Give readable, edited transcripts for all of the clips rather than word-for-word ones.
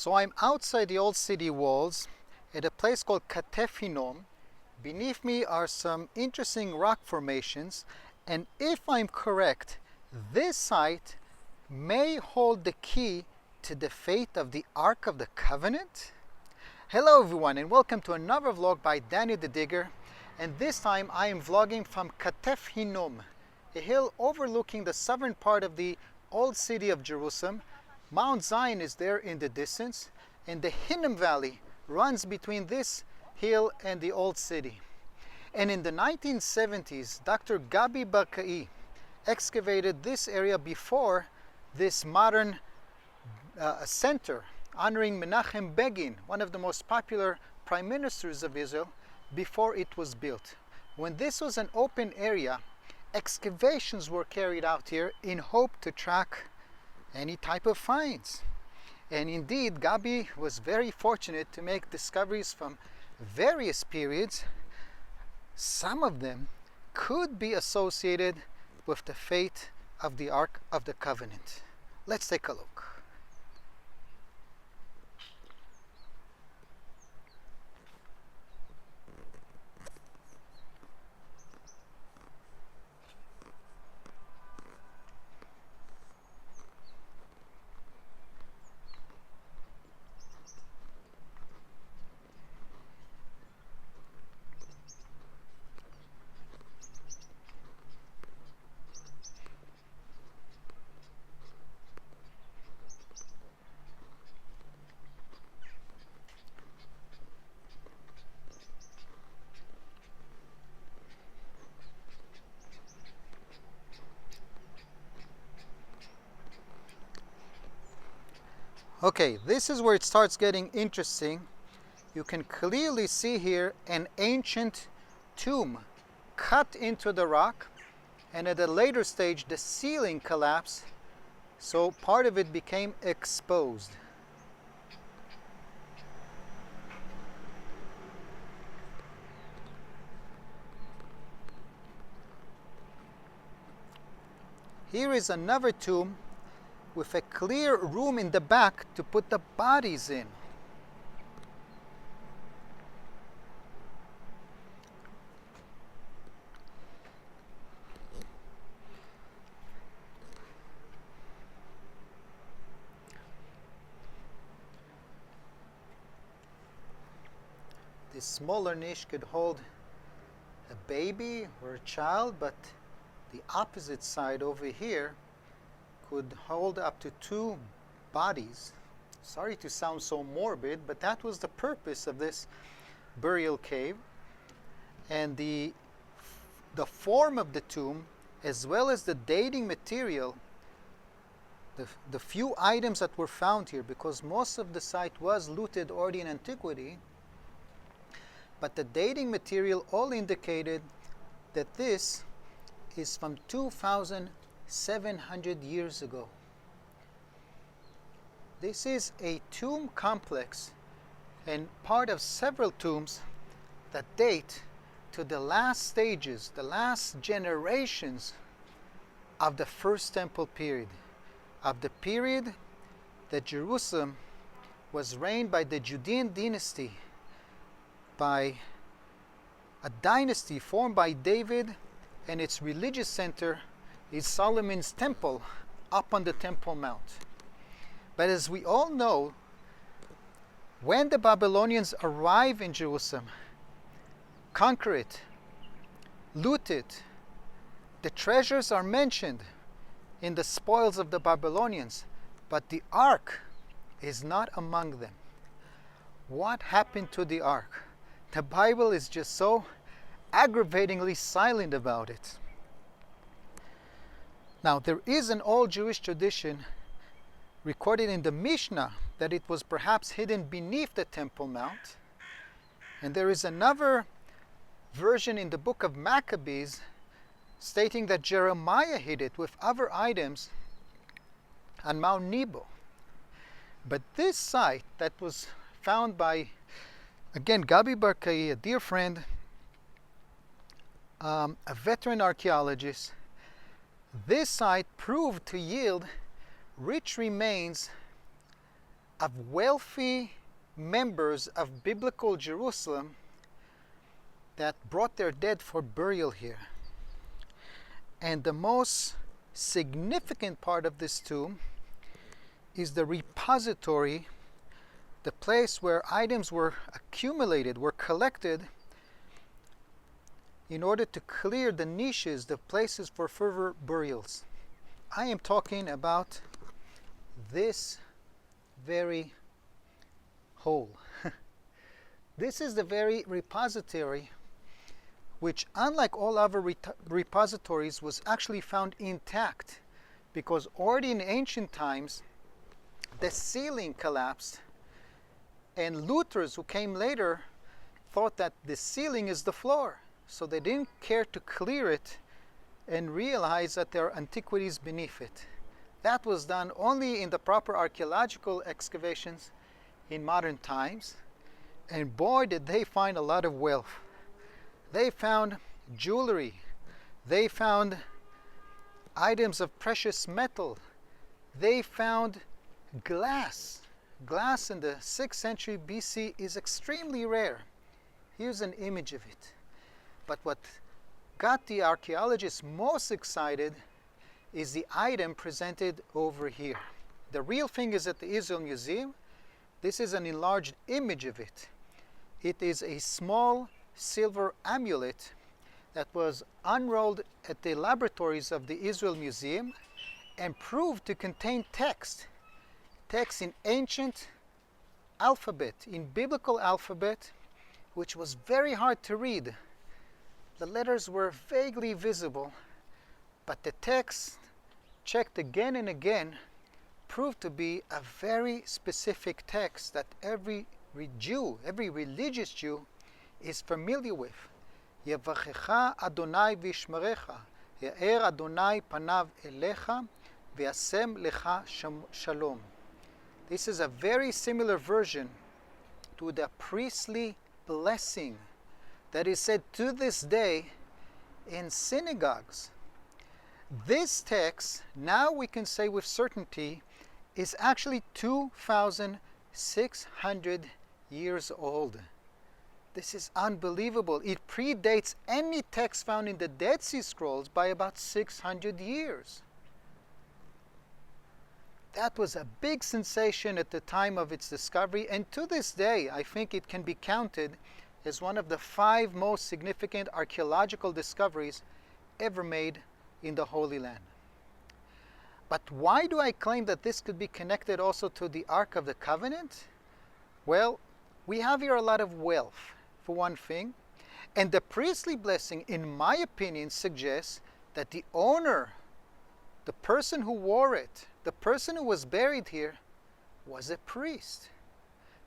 So I'm outside the old city walls at a place called Katef Hinnom. Beneath me are some interesting rock formations, and if I'm correct, this site may hold the key to the fate of the Ark of the Covenant. Hello everyone, and welcome to another vlog by Daniel the Digger, and this time I am vlogging from Katef Hinnom, a hill overlooking the southern part of the old city of Jerusalem. Mount Zion is there in the distance, and the Hinnom Valley runs between this hill and the old city. And in the 1970s, Dr. Gabi Barkai excavated this area before this modern center honoring Menachem Begin, one of the most popular prime ministers of Israel, before it was built. When this was an open area, excavations were carried out here in hope to track any type of finds. And indeed, Gabi was very fortunate to make discoveries from various periods. Some of them could be associated with the fate of the Ark of the Covenant. Let's take a look. Okay, this is where it starts getting interesting. You can clearly see here an ancient tomb cut into the rock, and at a later stage the ceiling collapsed, so part of it became exposed. Here is another tomb with a clear room in the back to put the bodies in. This smaller niche could hold a baby or a child, but the opposite side over here could hold up to 2 bodies. Sorry to sound so morbid, but that was the purpose of this burial cave. And the form of the tomb, as well as the dating material, the few items that were found here, because most of the site was looted already in antiquity, but the dating material all indicated that this is from 2,700 years ago. This is a tomb complex and part of several tombs that date to the last stages, the last generations of the First Temple period, of the period that Jerusalem was reigned by the Judean dynasty, by a dynasty formed by David, and its religious center is Solomon's temple up on the Temple Mount. But as we all know, when the Babylonians arrive in Jerusalem, conquer it, loot it, the treasures are mentioned in the spoils of the Babylonians, but the ark is not among them. What happened to the ark? The Bible is just so aggravatingly silent about it. Now, there is an old Jewish tradition recorded in the Mishnah that it was perhaps hidden beneath the Temple Mount. And there is another version in the book of Maccabees stating that Jeremiah hid it with other items on Mount Nebo. But this site that was found by, again, Gabi Barkai, a dear friend, a veteran archaeologist, this site proved to yield rich remains of wealthy members of biblical Jerusalem that brought their dead for burial here. And the most significant part of this tomb is the repository, the place where items were accumulated, were collected in order to clear the niches, the places for further burials. I am talking about this very hole. This is the very repository which, unlike all other repositories, was actually found intact, because already in ancient times the ceiling collapsed, and looters who came later thought that the ceiling is the floor, so they didn't care to clear it and realize that there are antiquities beneath it. That was done only in the proper archaeological excavations in modern times, and boy did they find a lot of wealth. They found jewelry, they found items of precious metal, they found glass. Glass in the 6th century BC is extremely rare. Here's an image of it. But what got the archaeologists most excited is the item presented over here. The real thing is at the Israel Museum. This is an enlarged image of it. It is a small silver amulet that was unrolled at the laboratories of the Israel Museum and proved to contain text in ancient alphabet, in biblical alphabet, which was very hard to read. The letters were vaguely visible, but the text, checked again and again, proved to be a very specific text that every Jew, every religious Jew, is familiar with. Yevachecha Adonai v'yishmerecha, ya'er Adonai panav elecha, v'yasem lecha shalom. This is a very similar version to the priestly blessing that is said to this day in synagogues. This text, now we can say with certainty, is actually 2,600 years old. This is unbelievable. It predates any text found in the Dead Sea Scrolls by about 600 years. That was a big sensation at the time of its discovery, and to this day I think it can be counted as one of the 5 most significant archaeological discoveries ever made in the Holy Land. But why do I claim that this could be connected also to the Ark of the Covenant? Well, we have here a lot of wealth, for one thing, and the priestly blessing, in my opinion, suggests that the owner, the person who wore it, the person who was buried here, was a priest.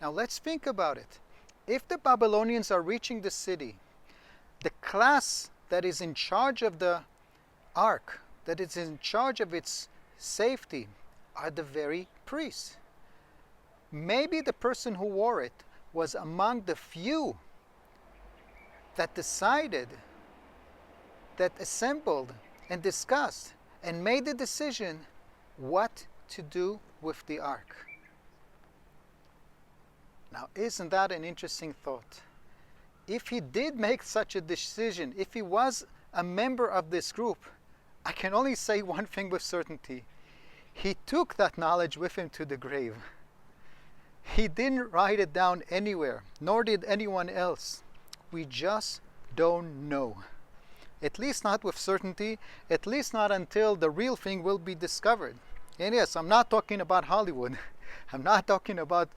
Now let's think about it. If the Babylonians are reaching the city, the class that is in charge of the ark, that is in charge of its safety, are the very priests. Maybe the person who wore it was among the few that decided, that assembled and discussed and made the decision what to do with the ark. Now, isn't that an interesting thought? If he did make such a decision, if he was a member of this group, I can only say one thing with certainty. He took that knowledge with him to the grave. He didn't write it down anywhere, nor did anyone else. We just don't know. At least not with certainty, at least not until the real thing will be discovered. And yes, I'm not talking about Hollywood. I'm not talking about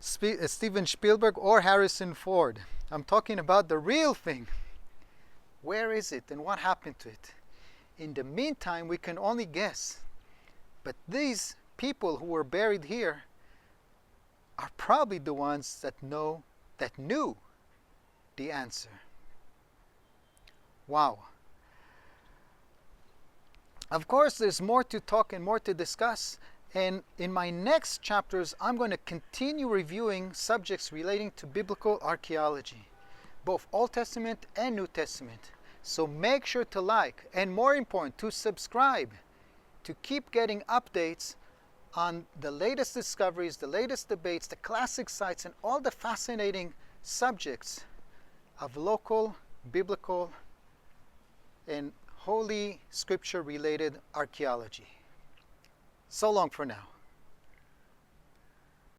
Steven Spielberg or Harrison Ford. I'm talking about the real thing. Where is it and what happened to it? In the meantime, we can only guess. But these people who were buried here are probably the ones that knew the answer. Wow. Of course, there's more to talk and more to discuss. And in my next chapters, I'm going to continue reviewing subjects relating to biblical archaeology, both Old Testament and New Testament. So make sure to like, and more important, to subscribe, to keep getting updates on the latest discoveries, the latest debates, the classic sites, and all the fascinating subjects of local, biblical, and Holy Scripture related archaeology. So long for now.